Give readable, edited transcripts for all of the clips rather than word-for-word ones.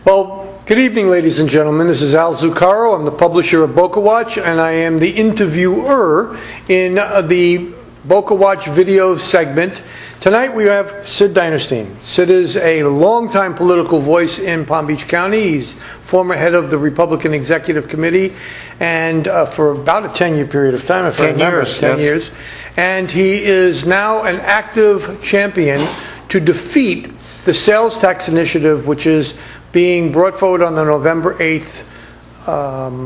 Well, good evening, ladies and gentlemen. This is Al Zuccaro. I'm the publisher of BocaWatch, and I am the interviewer in the BocaWatch video segment. Tonight we have Sid Dinerstein. Sid is a longtime political voice in Palm Beach County. He's former head of the Republican Executive Committee, and for about a 10-year period of time, if I remember, 10 years. And he is now an active champion to defeat the sales tax initiative, which is being brought forward on the November 8th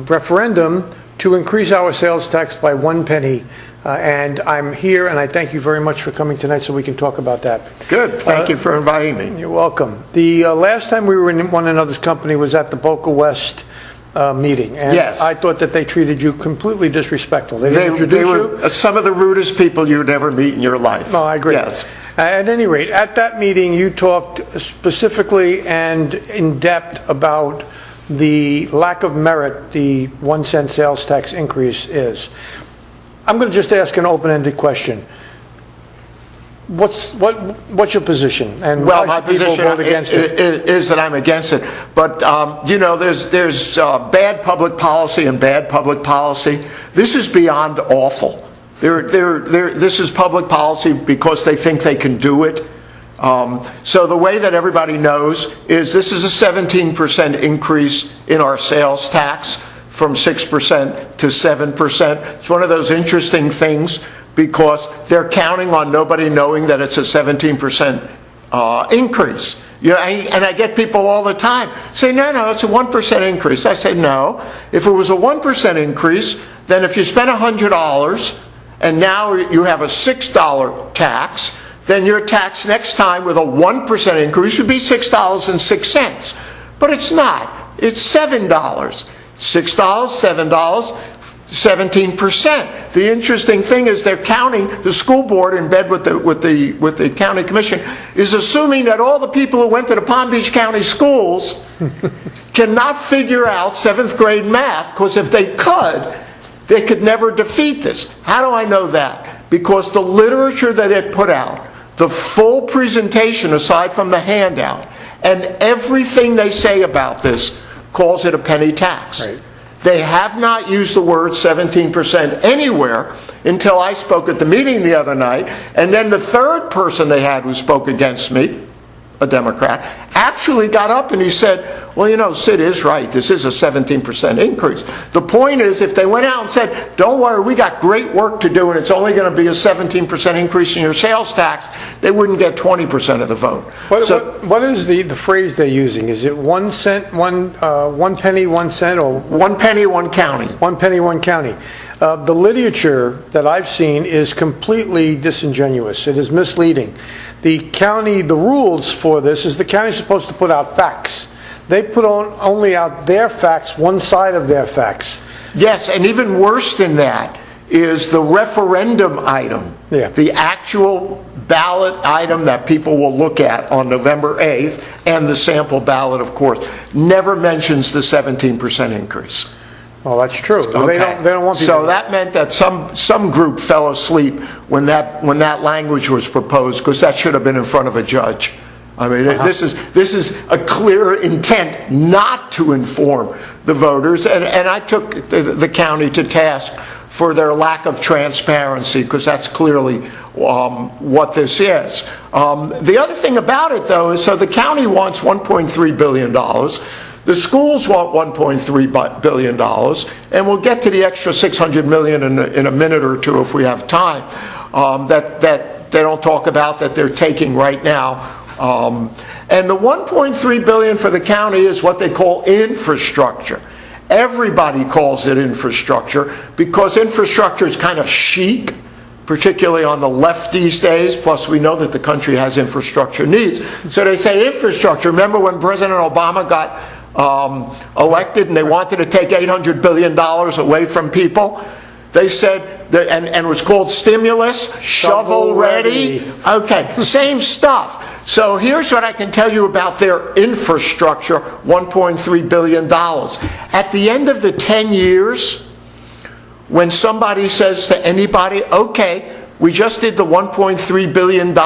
referendum to increase our sales tax by 1 penny. And I'm here, and I thank you very much for coming tonight so we can talk about that. Good. Thank you for inviting me. You're welcome. The last time we were in one another's company was at the Boca West meeting. And yes. I thought that they treated you completely disrespectful. They were some of the rudest people you'd ever meet in your life. No, I agree. Yes. At any rate, at that meeting, you talked specifically and in depth about the lack of merit the 1 cent sales tax increase is. I'm going to just ask an open-ended question. What's your position? And well, why my should people position vote against it? Is that I'm against it. But there's bad public policy and bad public policy. This is beyond awful. This is public policy because they think they can do it. So the way that everybody knows is this is a 17% increase in our sales tax from 6% to 7%. It's one of those interesting things because they're counting on nobody knowing that it's a 17% increase. You know, and I get people all the time say, no, it's a 1% increase. I say, no. If it was a 1% increase, then if you spend $100 and now you have a $6 tax, then your tax next time with a 1% increase should be $6.06. But it's not. It's $7. $6, $7, 17%. The interesting thing is they're counting, the school board in bed with the county commission is assuming that all the people who went to the Palm Beach County schools cannot figure out 7th grade math, because if they could never defeat this. How do I know that? Because the literature that it put out, the full presentation aside from the handout, and everything they say about this calls it a penny tax. Right. They have not used the word 17% anywhere until I spoke at the meeting the other night, and then the third person they had who spoke against me, a Democrat, actually got up and he said, well, you know, Sid is right. This is a 17% increase. The point is, if they went out and said, don't worry, we got great work to do and it's only going to be a 17% increase in your sales tax, they wouldn't get 20% of the vote. What is the phrase they're using? Is it 1 cent, 1 penny, 1 cent, or 1 penny, 1 county? 1 penny, 1 county. The literature that I've seen is completely disingenuous. It is misleading. The rules for this is the county's supposed to put out facts. They put only out their facts, one side of their facts. Yes, and even worse than that is the referendum item, the actual ballot item that people will look at on November 8th, and the sample ballot, of course, never mentions the 17% increase. Well, that's true. Okay. They don't want people. So that meant that some group fell asleep when that language was proposed, because that should have been in front of a judge. I mean, this is a clear intent not to inform the voters, and I took the county to task for their lack of transparency, because that's clearly what this is. The other thing about it, though, is so the county wants $1.3 billion. The schools want $1.3 billion, and we'll get to the extra $600 million in a minute or two if we have time, that they don't talk about, that they're taking right now. And the $1.3 billion for the county is what they call infrastructure. Everybody calls it infrastructure because infrastructure is kind of chic, particularly on the left these days, plus we know that the country has infrastructure needs. So they say infrastructure. Remember when President Obama got elected and they wanted to take $800 billion away from people? They said, and it was called stimulus, shovel ready. Okay, same stuff. So here's what I can tell you about their infrastructure, $1.3 billion. At the end of the 10 years, when somebody says to anybody, okay, we just did the $1.3 billion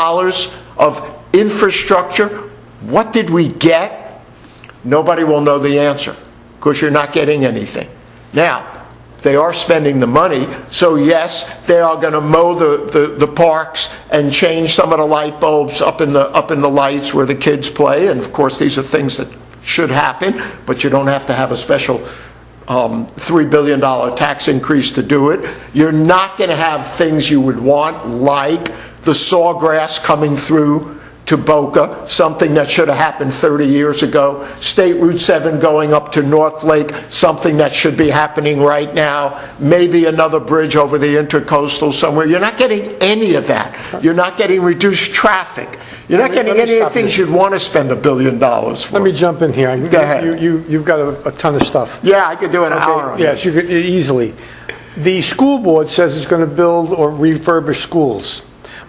of infrastructure, what did we get? Nobody will know the answer because you're not getting anything. Now, they are spending the money, so yes, they are going to mow the parks and change some of the light bulbs up in the lights where the kids play, and of course these are things that should happen, but you don't have to have a special $3 billion tax increase to do it. You're not going to have things you would want, like the sawgrass coming through to Boca, something that should have happened 30 years ago. State Route 7 going up to North Lake, something that should be happening right now. Maybe another bridge over the Intercoastal somewhere. You're not getting any of that. You're not getting reduced traffic. You're not getting any of the things you'd want to spend $1 billion for. Let me jump in here. Go ahead. You've got a ton of stuff. Yeah, I could do an hour on Yes, this. you could easily. The school board says it's going to build or refurbish schools.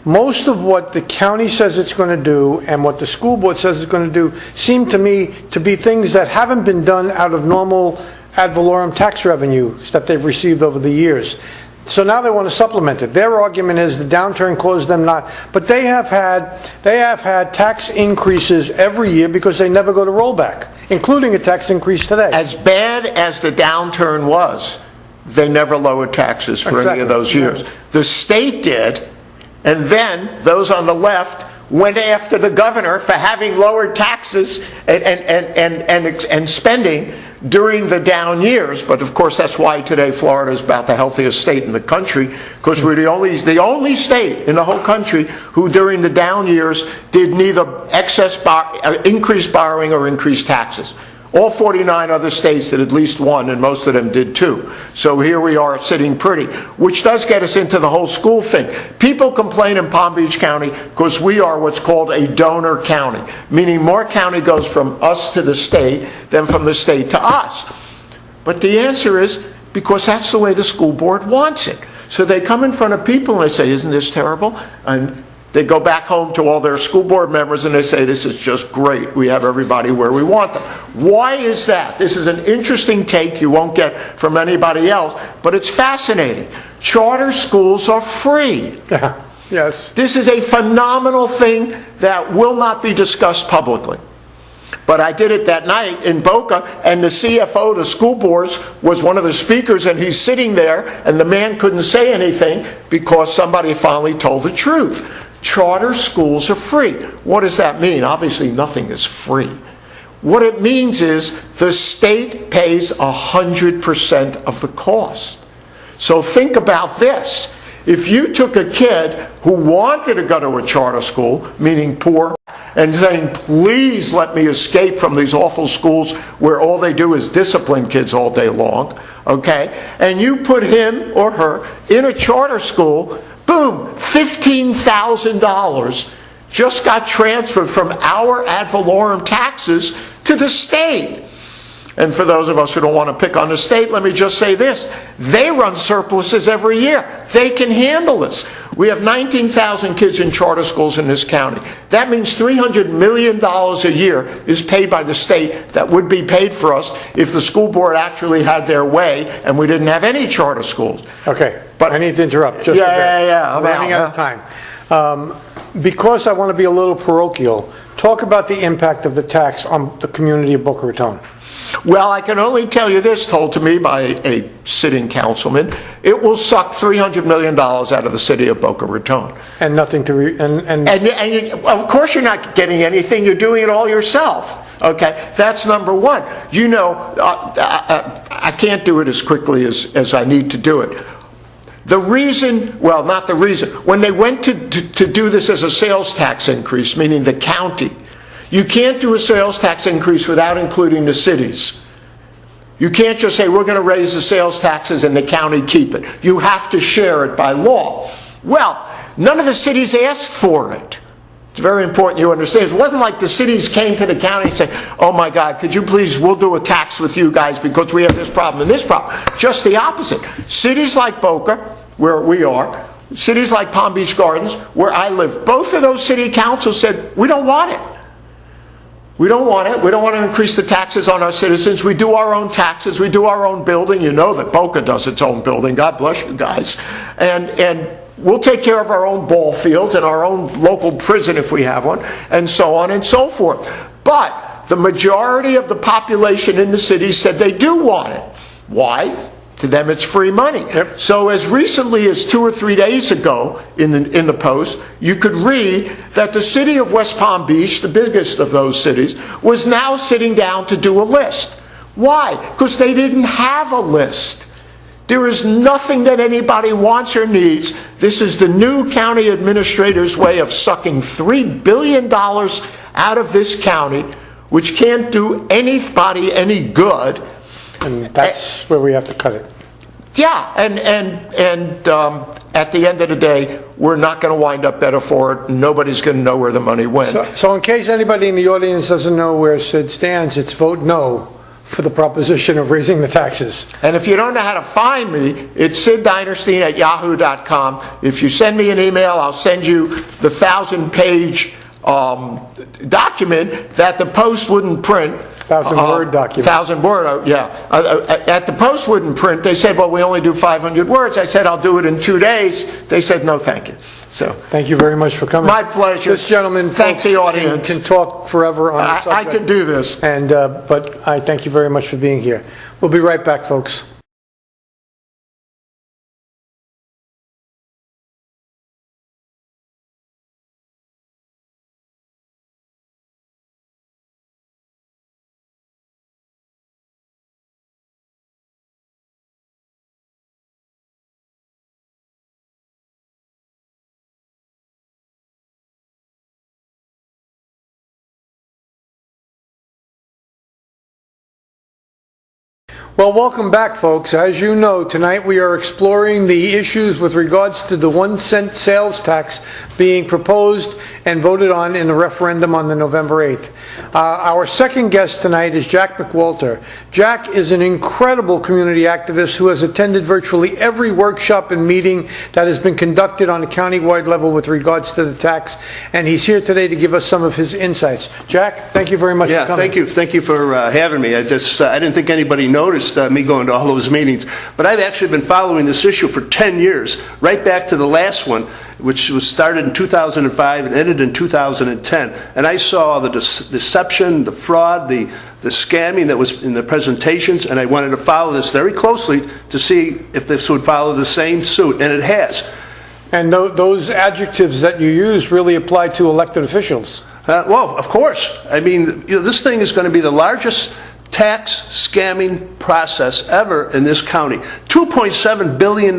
Most of what the county says it's going to do and what the school board says it's going to do seem to me to be things that haven't been done out of normal ad valorem tax revenues that they've received over the years. So now they want to supplement it. Their argument is the downturn caused them not, but they have had tax increases every year because they never go to rollback, including a tax increase today. As bad as the downturn was, they never lowered taxes for any of those years. The state did. And then those on the left went after the governor for having lowered taxes and spending during the down years. But of course, that's why today Florida is about the healthiest state in the country, because we're the only state in the whole country who during the down years did neither increase borrowing or increase taxes. All 49 other states did at least one, and most of them did two. So here we are sitting pretty, which does get us into the whole school thing. People complain in Palm Beach County because we are what's called a donor county, meaning more county goes from us to the state than from the state to us. But the answer is because that's the way the school board wants it. So they come in front of people and they say, isn't this terrible? And they go back home to all their school board members and they say, this is just great. We have everybody where we want them. Why is that? This is an interesting take you won't get from anybody else, but it's fascinating. Charter schools are free. Yes. This is a phenomenal thing that will not be discussed publicly. But I did it that night in Boca, and the CFO of the school boards was one of the speakers, and he's sitting there, and the man couldn't say anything because somebody finally told the truth. Charter schools are free. What does that mean? Obviously, nothing is free. What it means is the state pays 100% of the cost. So think about this. If you took a kid who wanted to go to a charter school, meaning poor, and saying, please let me escape from these awful schools where all they do is discipline kids all day long, okay? And you put him or her in a charter school, boom, $15,000 just got transferred from our ad valorem taxes to the state. And for those of us who don't want to pick on the state, let me just say this. They run surpluses every year. They can handle this. We have 19,000 kids in charter schools in this county. That means $300 million a year is paid by the state that would be paid for us if the school board actually had their way and we didn't have any charter schools. Okay, but I need to interrupt. Just I'm running out of time. Because I want to be a little parochial, talk about the impact of the tax on the community of Boca Raton. Well, I can only tell you this, told to me by a sitting councilman. It will suck $300 million out of the city of Boca Raton. And nothing to And of course you're not getting anything. You're doing it all yourself. Okay, that's number one. You know, I can't do it as quickly as I need to do it. The reason, well, not the reason, when they went to do this as a sales tax increase, meaning the county, you can't do a sales tax increase without including the cities. You can't just say, we're going to raise the sales taxes and the county keep it. You have to share it by law. Well, none of the cities asked for it. It's very important you understand. It wasn't like the cities came to the county and said, oh my God, could you please, we'll do a tax with you guys because we have this problem and this problem. Just the opposite. Cities like Boca, where we are, cities like Palm Beach Gardens, where I live, both of those city councils said, we don't want it. We don't want it. We don't want to increase the taxes on our citizens. We do our own taxes. We do our own building. You know that Boca does its own building. God bless you guys. And we'll take care of our own ball fields and our own local prison if we have one, and so on and so forth. But the majority of the population in the city said they do want it. Why? To them, it's free money. Yep. So as recently as 2 or 3 days ago in the Post, you could read that the city of West Palm Beach, the biggest of those cities, was now sitting down to do a list. Why? Because they didn't have a list. There is nothing that anybody wants or needs. This is the new county administrator's way of sucking $3 billion out of this county, which can't do anybody any good. And that's where we have to cut it. Yeah, and at the end of the day, we're not going to wind up better for it. Nobody's going to know where the money went. So in case anybody in the audience doesn't know where Sid stands, it's vote no for the proposition of raising the taxes. And if you don't know how to find me, it's siddinerstein@yahoo.com. If you send me an email, I'll send you the 1,000-page document that the Post wouldn't print. 1,000-word document. 1,000-word, yeah. At the Post wouldn't print. They said, well, we only do 500 words. I said, I'll do it in 2 days. They said, no, thank you. So, thank you very much for coming. my pleasure. This gentleman, thank folks, the audience. can talk forever on the subject. I could do this. And, but I thank you very much for being here. We'll be right back, folks. Well, welcome back, folks. As you know, tonight we are exploring the issues with regards to the 1-cent sales tax being proposed and voted on in the referendum on the November 8th. Our second guest tonight is Jack McWalter. Jack is an incredible community activist who has attended virtually every workshop and meeting that has been conducted on a county-wide level with regards to the tax, and he's here today to give us some of his insights. Jack, thank you very much for coming. Thank you for having me. I didn't think anybody noticed me going to all those meetings, but I've actually been following this issue for 10 years, right back to the last one, which was started in 2005 and ended in 2010. And I saw the deception, the fraud, the scamming that was in the presentations, and I wanted to follow this very closely to see if this would follow the same suit, and it has. And those adjectives that you use really apply to elected officials. Well, of course. I mean, this thing is going to be the largest tax scamming process ever in this county. $2.7 billion.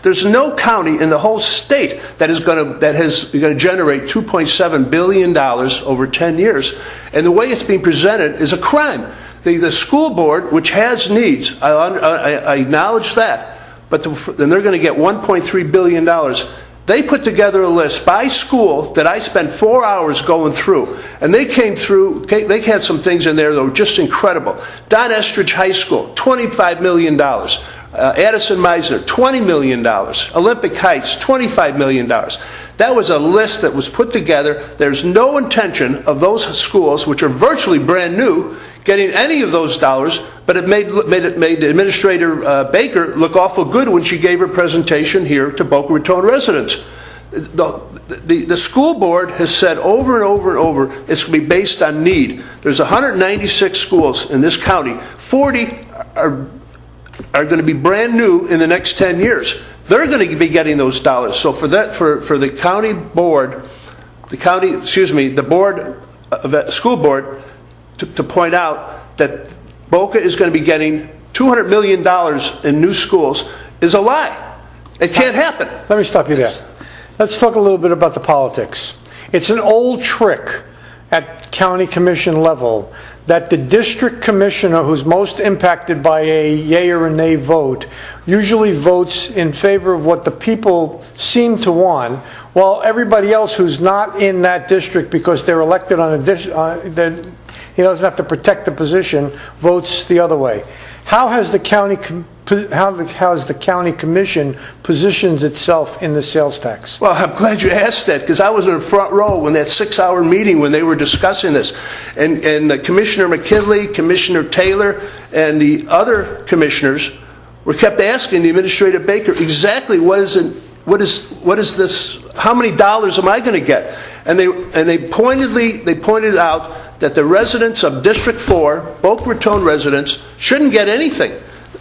There's no county in the whole state that is going to generate $2.7 billion over 10 years. And the way it's being presented is a crime. The school board, which has needs, I acknowledge that, but then they're going to get $1.3 billion. They put together a list by school that I spent 4 hours going through. And they came through, they had some things in there that were just incredible. Don Estridge High School, $25 million. Addison Meisner, $20 million. Olympic Heights, $25 million. That was a list that was put together. There's no intention of those schools, which are virtually brand new, getting any of those dollars, but it made Administrator Baker look awful good when she gave her presentation here to Boca Raton residents. The school board has said over and over and over it's going to be based on need. There's 196 schools in this county. 40 are going to be brand new in the next 10 years. They're going to be getting those dollars. So for the county board, the school board to point out that Boca is going to be getting $200 million in new schools is a lie. It can't happen. Let me stop you there. Let's talk a little bit about the politics. It's an old trick at county commission level that the district commissioner who's most impacted by a yay or a nay vote usually votes in favor of what the people seem to want, while everybody else who's not in that district because they're elected on a he doesn't have to protect the position, votes the other way. How has the county commission positioned itself in the sales tax? Well, I'm glad you asked that, because I was in the front row when that 6-hour meeting when they were discussing this. And Commissioner McKinley, Commissioner Taylor, and the other commissioners were kept asking the Administrator Baker exactly what is this, how many dollars am I going to get? And they pointed out that the residents of District 4, Boca Raton residents, shouldn't get anything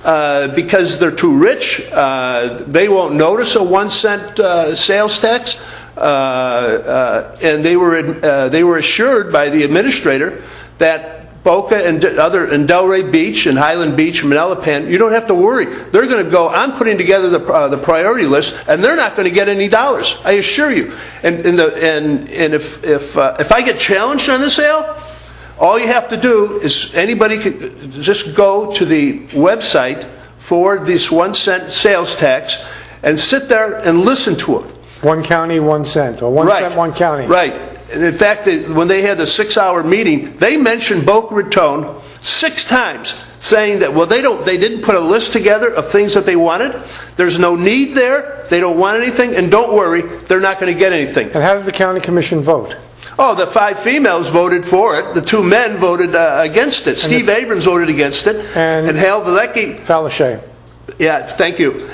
because they're too rich. They won't notice a 1 cent sales tax. And they were assured by the administrator that Boca and Delray Beach and Highland Beach and Manalapan, you don't have to worry. They're going to go, I'm putting together the priority list, and they're not going to get any dollars, I assure you. And if I get challenged on this, Al, all you have to do is anybody can just go to the website for this 1 cent sales tax and sit there and listen to it. One county, 1 cent, or 1 cent, one county. Right. And in fact, when they had the 6-hour meeting, they mentioned Boca Raton 6 times, saying that, well, they didn't put a list together of things that they wanted. There's no need there. They don't want anything, and don't worry, they're not going to get anything. And how did the county commission vote? Oh, the 5 females voted for it. The 2 men voted against it. Steve Abrams voted against it, and Hal Valecki. Falashay. Yeah, thank you.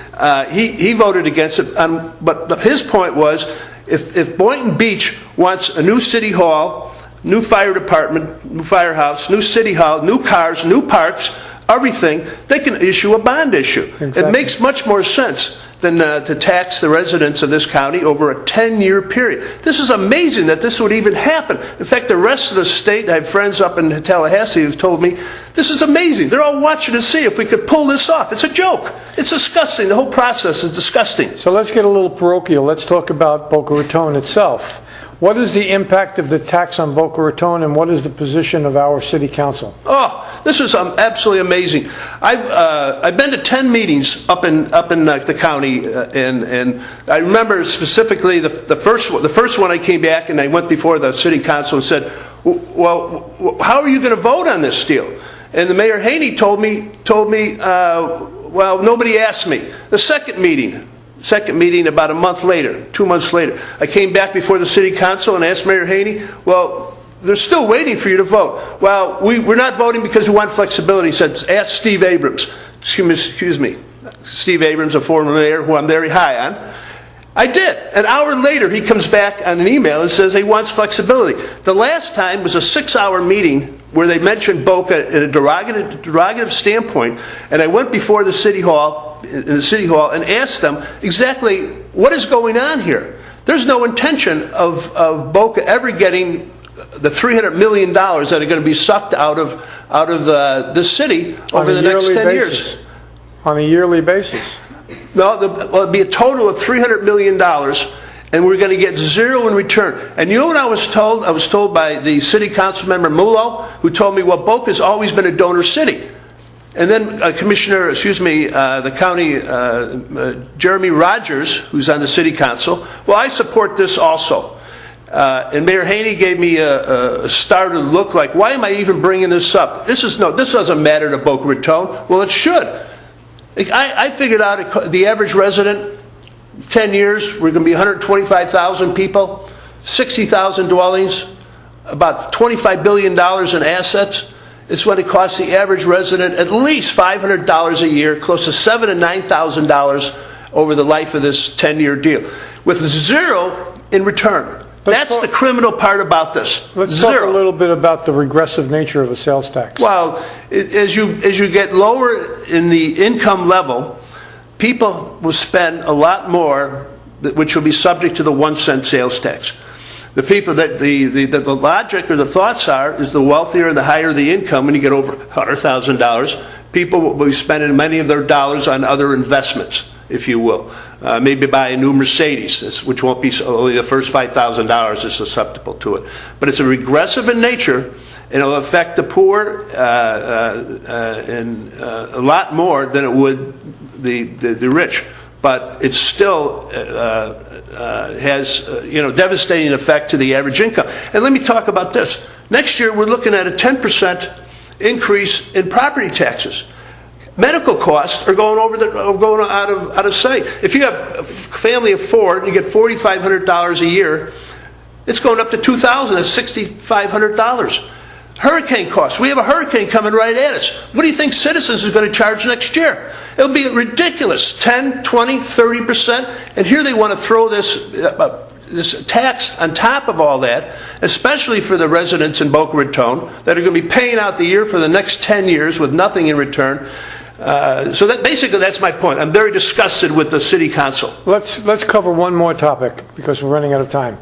He voted against it. But his point was, if Boynton Beach wants a new city hall, new fire department, new firehouse, new city hall, new cars, new parks, everything, they can issue a bond issue. Exactly. It makes much more sense than to tax the residents of this county over a 10-year period. This is amazing that this would even happen. In fact, the rest of the state, I have friends up in Tallahassee who've told me, this is amazing. They're all watching to see if we could pull this off. It's a joke. It's disgusting. The whole process is disgusting. So let's get a little parochial. Let's talk about Boca Raton itself. What is the impact of the tax on Boca Raton, and what is the position of our city council? Oh, this is absolutely amazing. I've been to 10 meetings up in the county, and I remember specifically the first one I came back and I went before the city council and said, well, how are you going to vote on this deal? And the Mayor Haney told me, well, nobody asked me. The second meeting about a month later, 2 months later, I came back before the city council and asked Mayor Haney, well, they're still waiting for you to vote. Well, we're not voting because we want flexibility. He said, ask Steve Abrams. Excuse me. Steve Abrams, a former mayor who I'm very high on. I did. An hour later, he comes back on an email and says he wants flexibility. The last time was a 6-hour meeting where they mentioned Boca in a derogative standpoint, and I went before the city hall, and asked them exactly what is going on here. There's no intention of Boca ever getting the $300 million that are going to be sucked out of the city over the next 10 years. On a yearly basis? No, it'll be a total of $300 million, and we're going to get zero in return. And you know what I was told? I was told by the city council member Mullo, who told me, well, Boca's always been a donor city. And then the county, Jeremy Rogers, who's on the city council, well, I support this also. And Mayor Haney gave me a startled look like, why am I even bringing this up? This doesn't matter to Boca Raton. Well, it should. I figured out the average resident, 10 years, we're going to be 125,000 people, 60,000 dwellings, about $25 billion in assets. It's what it costs the average resident at least $500 a year, close to $7,000 to $9,000 over the life of this 10-year deal, with zero in return. That's the criminal part about this. Let's talk a little bit about the regressive nature of a sales tax. Well, as you get lower in the income level, people will spend a lot more, which will be subject to the 1 cent sales tax. The people that the logic or the thoughts are is the wealthier and the higher the income, when you get over $100,000, people will be spending many of their dollars on other investments, if you will. Maybe buy a new Mercedes, which won't be only the first $5,000 is susceptible to it. But it's a regressive in nature, and it'll affect the poor and a lot more than it would the rich. But it still has devastating effect to the average income. And let me talk about this. Next year, we're looking at a 10% increase in property taxes. Medical costs are going out of sight. If you have a family of 4 and you get $4,500 a year, it's going up to $2,000. That's $6,500. Hurricane costs. We have a hurricane coming right at us. What do you think Citizens is going to charge next year? It'll be ridiculous, 10, 20, 30%. And here they want to throw this this tax on top of all that, especially for the residents in Boca Raton that are going to be paying out the year for the next 10 years with nothing in return. So that basically, that's my point. I'm very disgusted with the city council. Let's cover one more topic because we're running out of time.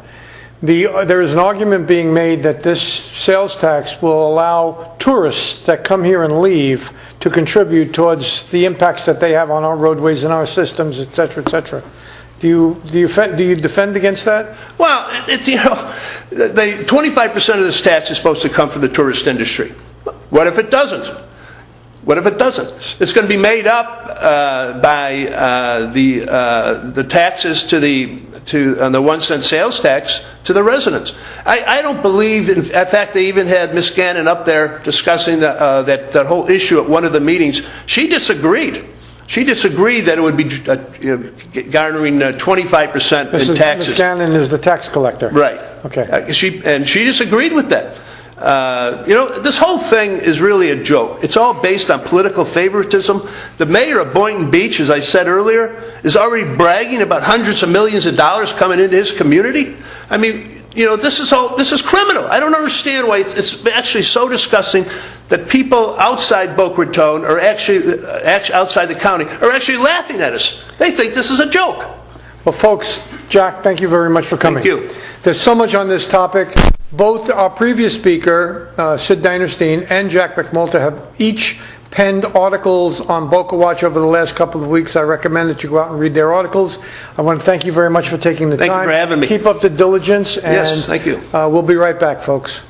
There is an argument being made that this sales tax will allow tourists that come here and leave to contribute towards the impacts that they have on our roadways and our systems, et cetera, et cetera. Do you defend against that? Well, the 25% of this tax is supposed to come from the tourist industry. What if it doesn't? What if it doesn't? It's going to be made up by the taxes on the 1 cent sales tax to the residents. I don't believe, in fact, they even had Ms. Gannon up there discussing that whole issue at one of the meetings. She disagreed. She disagreed that it would be garnering 25% in taxes. Ms. Gannon is the tax collector. Right. Okay. She disagreed with that. This whole thing is really a joke. It's all based on political favoritism. The mayor of Boynton Beach, as I said earlier, is already bragging about hundreds of millions of dollars coming into his community. I mean, this is criminal. I don't understand why it's actually so disgusting that people outside Boca Raton, or actually outside the county, are actually laughing at us. They think this is a joke. Well, folks, Jack, thank you very much for coming. Thank you. There's so much on this topic. Both our previous speaker, Sid Dinerstein, and Jack McMulta have each penned articles on BocaWatch over the last couple of weeks. I recommend that you go out and read their articles. I want to thank you very much for taking the time. Thank you for having me. Keep up the diligence. And, yes, thank you. We'll be right back, folks.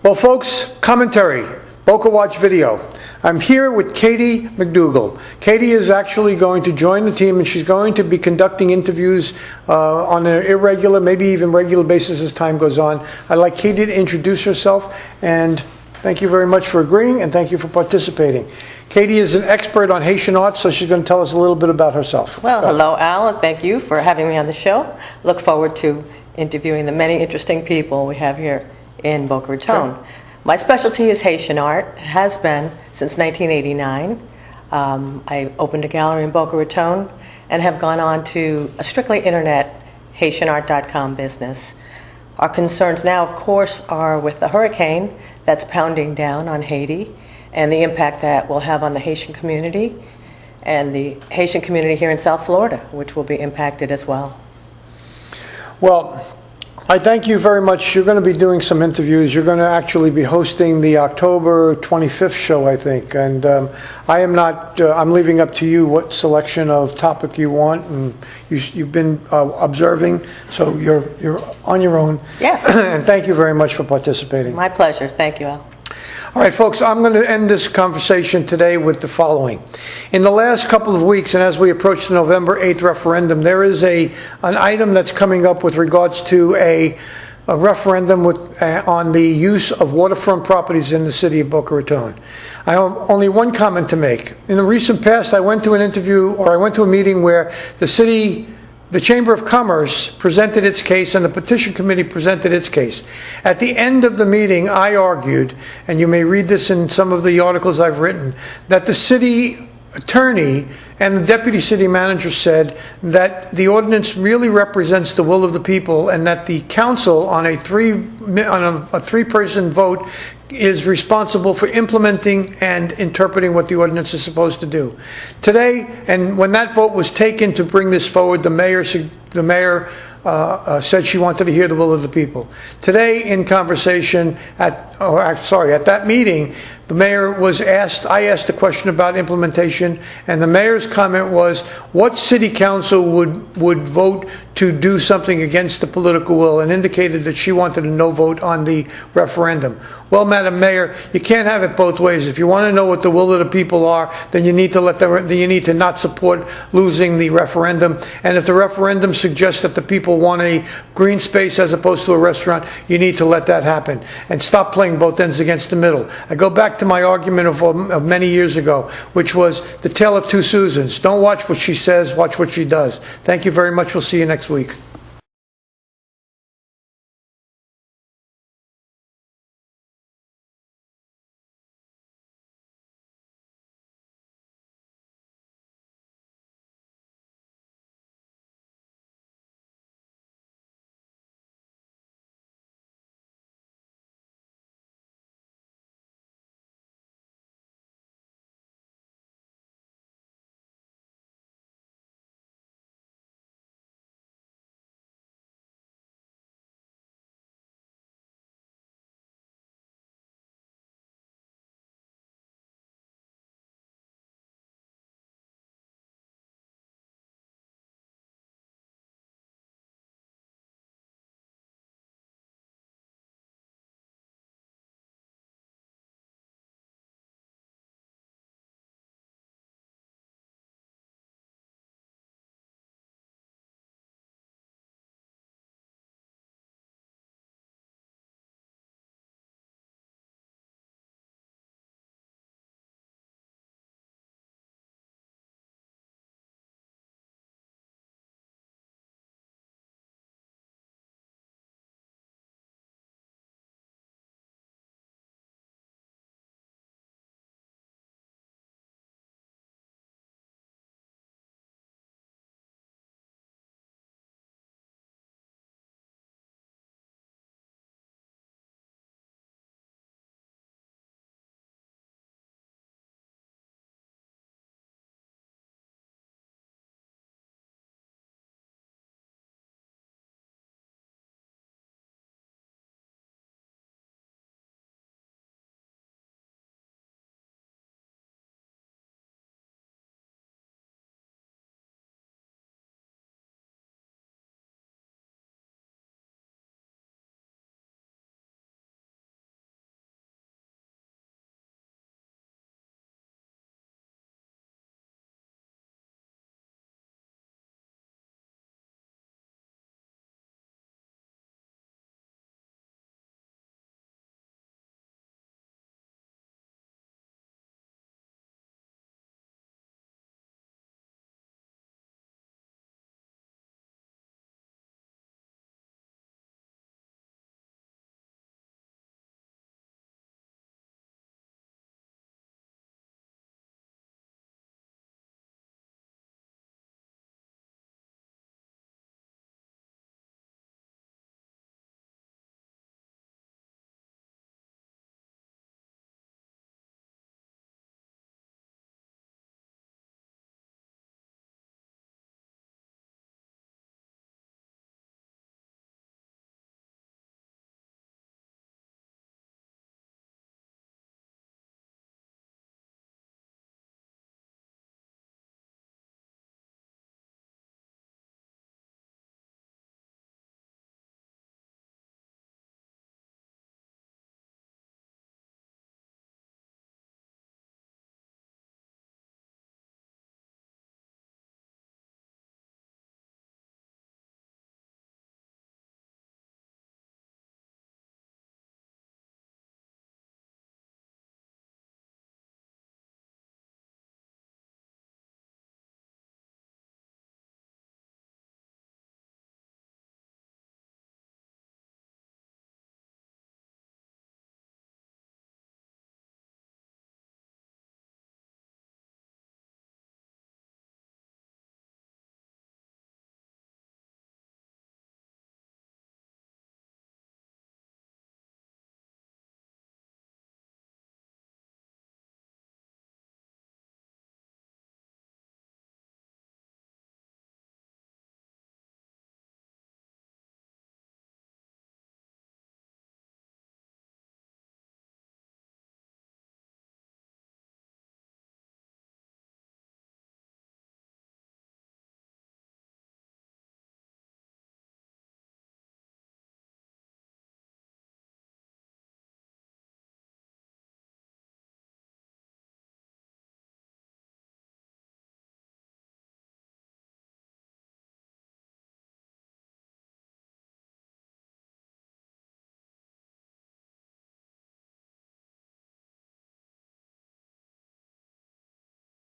Well, folks, commentary, BocaWatch video. I'm here with Katie McDougall. Katie is actually going to join the team, and she's going to be conducting interviews on an irregular, maybe even regular basis as time goes on. I'd like Katie to introduce herself, and thank you very much for agreeing, and thank you for participating. Katie is an expert on Haitian art, so she's going to tell us a little bit about herself. Well, hello, Al, and thank you for having me on the show. Look forward to interviewing the many interesting people we have here in Boca Raton. Sure. My specialty is Haitian art. It has been since 1989. I opened a gallery in Boca Raton and have gone on to a strictly internet HaitianArt.com business. Our concerns now, of course, are with the hurricane that's pounding down on Haiti and the impact that will have on the Haitian community and the Haitian community here in South Florida, which will be impacted as well. Well, I thank you very much. You're going to be doing some interviews. You're going to actually be hosting the October 25th show, I think. And I am not, I'm leaving up to you what selection of topic you want. And you've been observing, so you're on your own. Yes. And thank you very much for participating. My pleasure. Thank you, Al. All right, folks, I'm going to end this conversation today with the following. In the last couple of weeks, and as we approach the November 8th referendum, there is an item that's coming up with regards to a referendum on the use of waterfront properties in the city of Boca Raton. I have only one comment to make. In the recent past, I went to an interview, or I went to a meeting where the Chamber of Commerce presented its case and the petition committee presented its case. At the end of the meeting, I argued, and you may read this in some of the articles I've written, that the city attorney and the deputy city manager said that the ordinance really represents the will of the people and that the council on a three-person vote is responsible for implementing and interpreting what the ordinance is supposed to do. Today, and when that vote was taken to bring this forward, the mayor said she wanted to hear the will of the people. Today, in conversation at that meeting, the mayor was asked, I asked a question about implementation, and the mayor's comment was, what city council would vote to do something against the political will and indicated that she wanted a no vote on the referendum. Well, Madam Mayor, you can't have it both ways. If you want to know what the will of the people are, then you need to not support losing the referendum. And if the referendum suggests that the people want a green space as opposed to a restaurant, you need to let that happen and stop playing both ends against the middle. I go back to my argument of many years ago, which was the tale of two Susans. Don't watch what she says, watch what she does. Thank you very much. We'll see you next week.